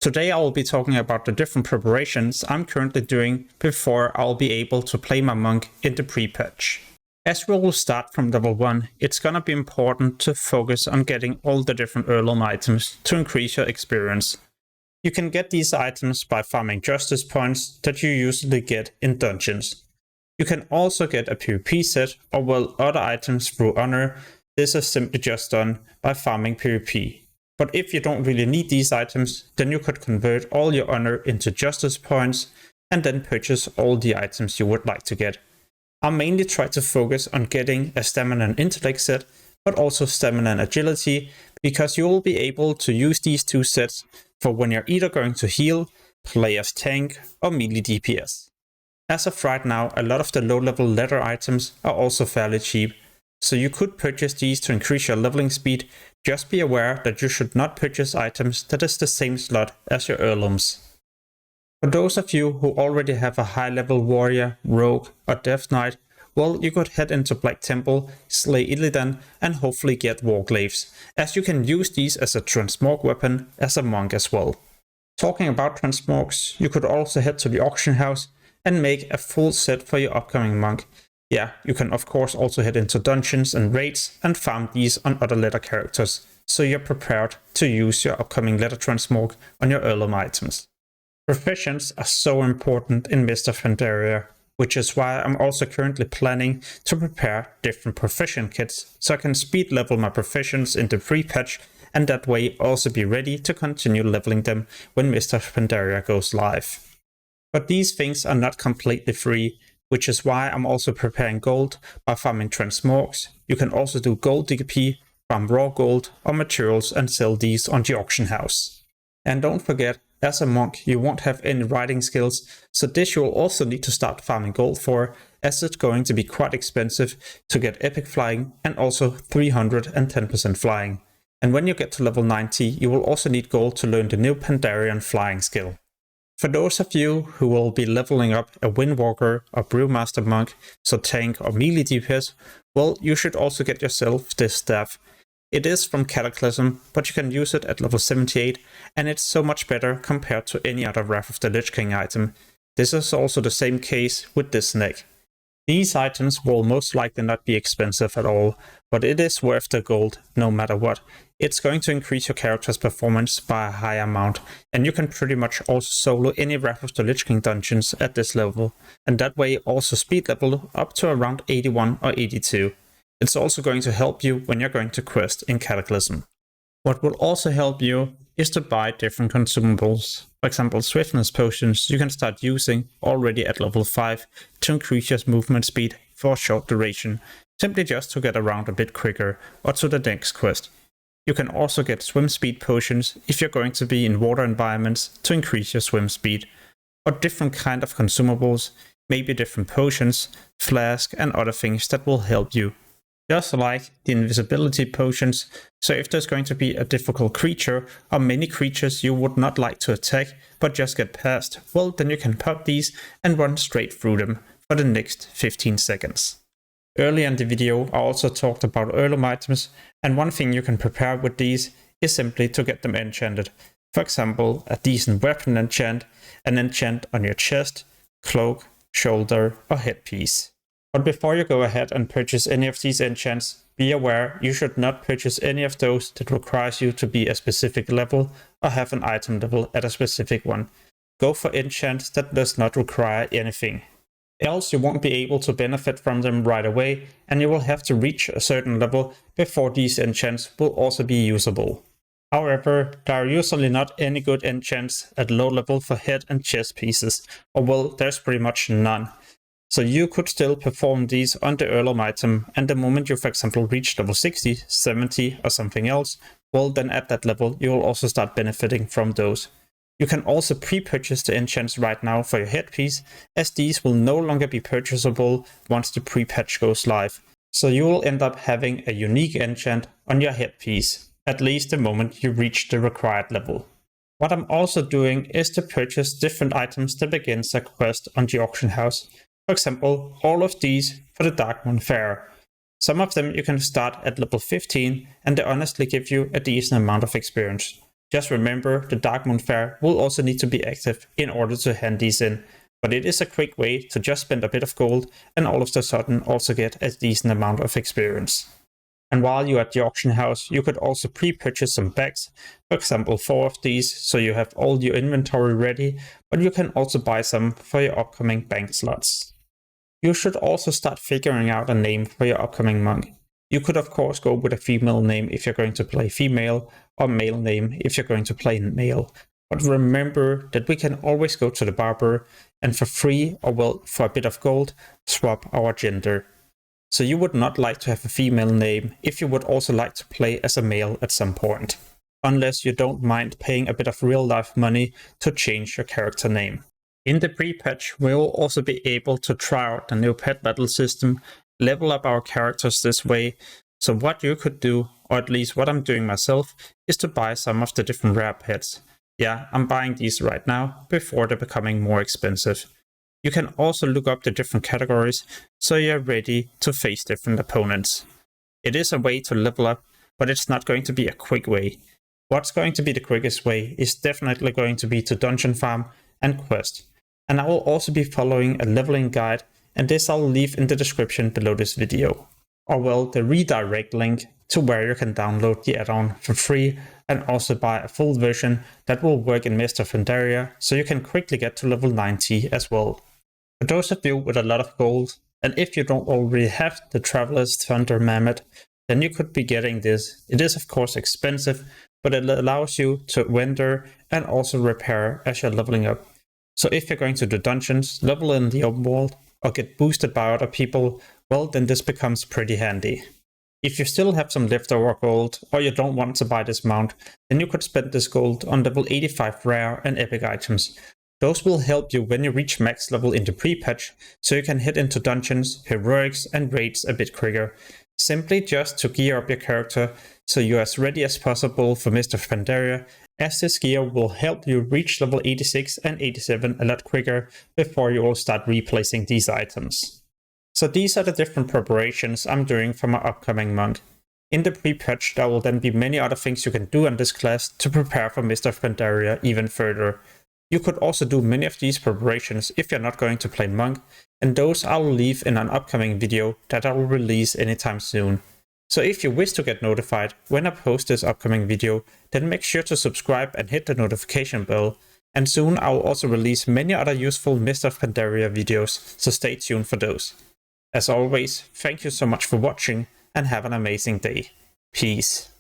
Today I will be talking about the different preparations I'm currently doing before I'll be able to play my monk in the Prepatch. As we will start from level 1, it's gonna be important to focus on getting all the different heirloom items to increase your experience. You can get these items by farming justice points that you usually get in dungeons. You can also get a PvP set or other items through honor. This is simply just done by farming PvP. But if you don't really need these items, then you could convert all your honor into justice points and then purchase all the items you would like to get. I mainly try to focus on getting a stamina and intellect set, but also stamina and agility, because you will be able to use these two sets for when you're either going to heal, play as tank, or melee DPS. As of right now, a lot of the low level leather items are also fairly cheap, so you could purchase these to increase your leveling speed. Just be aware that you should not purchase items that is the same slot as your heirlooms. For those of you who already have a high level warrior, rogue, or death knight, well, you could head into Black Temple, slay Illidan, and hopefully get warglaives, as you can use these as a transmog weapon as a monk as well. Talking about transmogs, you could also head to the auction house and make a full set for your upcoming monk. Yeah, you can of course also head into dungeons and raids and farm these on other leather characters, so you're prepared to use your upcoming leather transmog on your heirloom items. Professions are so important in Mist of Pandaria, which is why I'm also currently planning to prepare different profession kits so I can speed level my professions in the Prepatch and that way also be ready to continue leveling them when Mist of Pandaria goes live. But these things are not completely free, which is why I'm also preparing gold by farming transmogs. You can also do gold DP, farm raw gold or materials and sell these on the auction house. And don't forget, as a monk you won't have any riding skills, so this you will also need to start farming gold for, as it's going to be quite expensive to get epic flying and also 310% flying. And when you get to level 90 you will also need gold to learn the new Pandarian flying skill. For those of you who will be leveling up a Windwalker or Brewmaster monk, so tank or melee DPS, well, you should also get yourself this staff. It is from Cataclysm, but you can use it at level 78, and it's so much better compared to any other Wrath of the Lich King item. This is also the same case with this neck. These items will most likely not be expensive at all, but it is worth the gold no matter what. It's going to increase your character's performance by a high amount, and you can pretty much also solo any Wrath of the Lich King dungeons at this level, and that way also speed level up to around 81 or 82. It's also going to help you when you're going to quest in Cataclysm. What will also help you is to buy different consumables. For example, swiftness potions you can start using already at level 5 to increase your movement speed for a short duration, simply just to get around a bit quicker or to the next quest. You can also get swim speed potions if you're going to be in water environments to increase your swim speed, or different kind of consumables, maybe different potions, flask and other things that will help you. Just like the invisibility potions, so if there's going to be a difficult creature or many creatures you would not like to attack but just get past, well then you can pop these and run straight through them for the next 15 seconds. Earlier in the video I also talked about heirloom items, and one thing you can prepare with these is simply to get them enchanted. For example, a decent weapon enchant, an enchant on your chest, cloak, shoulder or headpiece. But before you go ahead and purchase any of these enchants, be aware you should not purchase any of those that requires you to be a specific level or have an item level at a specific one. Go for enchants that does not require anything. Else you won't be able to benefit from them right away, and you will have to reach a certain level before these enchants will also be usable. However, there are usually not any good enchants at low level for head and chest pieces, or well, there's pretty much none. So you could still perform these on the heirloom item, and the moment you for example reach level 60, 70 or something else, well then at that level you will also start benefiting from those. You can also pre-purchase the enchants right now for your headpiece, as these will no longer be purchasable once the Prepatch goes live. So you will end up having a unique enchant on your headpiece, at least the moment you reach the required level. What I'm also doing is to purchase different items that begins a quest on the auction house. For example, all of these for the Darkmoon Fair. Some of them you can start at level 15 and they honestly give you a decent amount of experience. Just remember the Dark Moon Fair will also need to be active in order to hand these in, but it is a quick way to just spend a bit of gold and all of a sudden also get a decent amount of experience. And while you're at the auction house, you could also pre-purchase some bags, for example 4 of these, so you have all your inventory ready, but you can also buy some for your upcoming bank slots. You should also start figuring out a name for your upcoming monk. You could of course go with a female name if you're going to play female, or male name if you're going to play male. But remember that we can always go to the barber and for free, or well, for a bit of gold, swap our gender. So you would not like to have a female name if you would also like to play as a male at some point. Unless you don't mind paying a bit of real life money to change your character name. In the pre-patch, we will also be able to try out the new pet battle system, level up our characters this way. So what you could do, or at least what I'm doing myself, is to buy some of the different rare pets. Yeah, I'm buying these right now, before they're becoming more expensive. You can also look up the different categories, so you're ready to face different opponents. It is a way to level up, but it's not going to be a quick way. What's going to be the quickest way is definitely going to be to dungeon farm and quest. And I will also be following a leveling guide, and this I'll leave in the description below this video. Or well, the redirect link to where you can download the add-on for free and also buy a full version that will work in Mist of Pandaria, so you can quickly get to level 90 as well. For those of you with a lot of gold, and if you don't already have the Traveler's Thunder Mammoth, then you could be getting this. It is of course expensive, but it allows you to render and also repair as you're leveling up. So if you're going to do dungeons, level in the open world, or get boosted by other people, well then this becomes pretty handy. If you still have some leftover gold, or you don't want to buy this mount, then you could spend this gold on level 85 rare and epic items. Those will help you when you reach max level in the pre-patch, so you can head into dungeons, heroics and raids a bit quicker. Simply just to gear up your character so you're as ready as possible for Mist of Pandaria, as this gear will help you reach level 86 and 87 a lot quicker before you all start replacing these items. So these are the different preparations I'm doing for my upcoming monk. In the pre-patch there will then be many other things you can do on this class to prepare for Mist of Pandaria even further. You could also do many of these preparations if you're not going to play monk, and those I will leave in an upcoming video that I will release anytime soon. So if you wish to get notified when I post this upcoming video, then make sure to subscribe and hit the notification bell, and soon I will also release many other useful Mist of Pandaria videos, so stay tuned for those. As always, thank you so much for watching and have an amazing day. Peace.